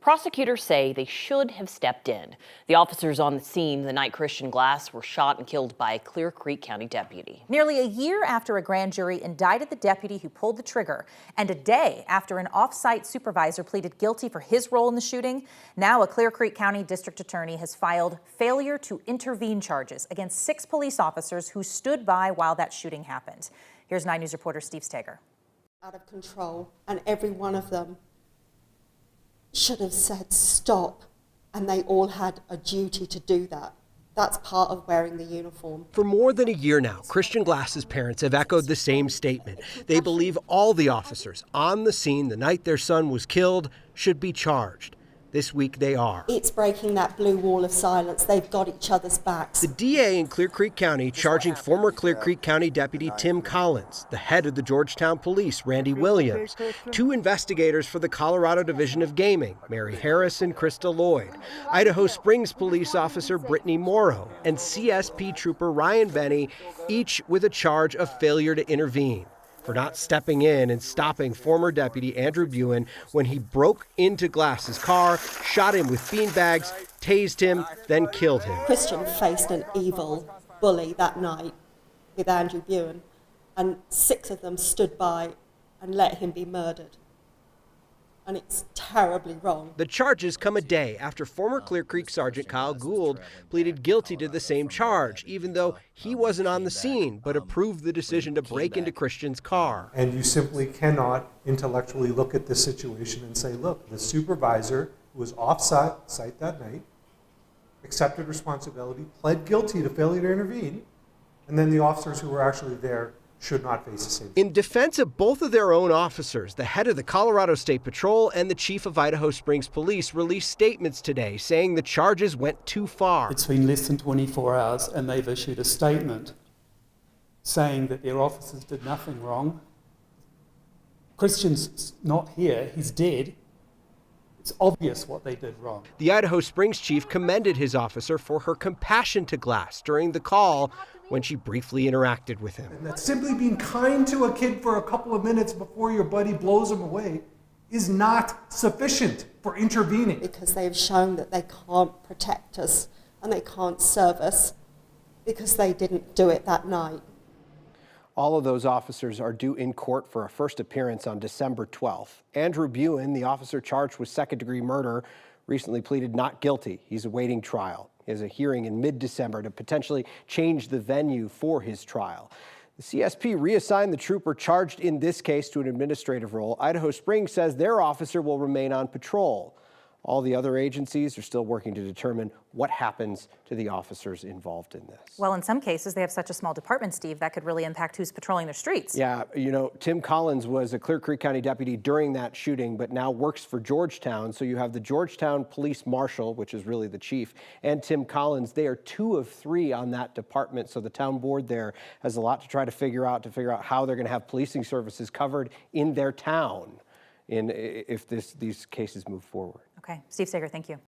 Prosecutors say they should have stepped in. The officers on the scene the night Christian Glass were shot and killed by a Clear Creek County deputy. Nearly a year after a grand jury indicted the deputy who pulled the trigger, and a day after an off-site supervisor pleaded guilty for his role in the shooting, now a Clear Creek County district attorney has filed failure to intervene charges against 6 police officers who stood by while that shooting happened. Here's 9 News reporter Steve Steger. Out of control, and every one of them should have said stop, and they all had a duty to do that. That's part of wearing the uniform. For more than a year now, Christian Glass's parents have echoed the same statement. They believe all the officers on the scene the night their son was killed should be charged. This week they are. It's breaking that blue wall of silence. They've got each other's backs. The DA in Clear Creek County charging former Clear Creek County Deputy Tim Collins, the head of the Georgetown Police, Randy Williams, 2 investigators for the Colorado Division of Gaming, Mary Harris and Krista Lloyd, Idaho Springs Police Officer Brittany Morrow, and CSP Trooper Ryan Benny, each with a charge of failure to intervene for not stepping in and stopping former Deputy Andrew Buin when he broke into Glass's car, shot him with beanbags, tased him, then killed him. Christian faced an evil bully that night with Andrew Buin, and 6 of them stood by and let him be murdered. And it's terribly wrong. The charges come a day after former Clear Creek Sergeant Kyle Gould pleaded guilty to the same charge, even though he wasn't on the scene, but approved the decision to break into Christian's car. And you simply cannot intellectually look at this situation and say, look, the supervisor who was off-site that night, accepted responsibility, pled guilty to failure to intervene, and then the officers who were actually there should not face the same. In defense of both of their own officers, the head of the Colorado State Patrol and the chief of Idaho Springs Police released statements today saying the charges went too far. It's been less than 24 hours and they've issued a statement saying that their officers did nothing wrong. Christian's not here, he's dead. It's obvious what they did wrong. The Idaho Springs chief commended his officer for her compassion to Glass during the call when she briefly interacted with him. And that simply being kind to a kid for a couple of minutes before your buddy blows him away is not sufficient for intervening. Because they've shown that they can't protect us and they can't serve us because they didn't do it that night. All of those officers are due in court for a first appearance on December 12th. Andrew Buin, the officer charged with second-degree murder, recently pleaded not guilty. He's awaiting trial. He has a hearing in mid-December to potentially change the venue for his trial. The CSP reassigned the trooper charged in this case to an administrative role. Idaho Springs says their officer will remain on patrol. All the other agencies are still working to determine what happens to the officers involved in this. Well, in some cases, they have such a small department, Steve, that could really impact who's patrolling their streets. Yeah, you know, Tim Collins was a Clear Creek County deputy during that shooting, but now works for Georgetown. So you have the Georgetown Police Marshal, which is really the chief, and Tim Collins. They are 2 of 3 on that department. So the town board there has a lot to try to figure out how they're going to have policing services covered in their town if these cases move forward. Okay, Steve Steger, thank you.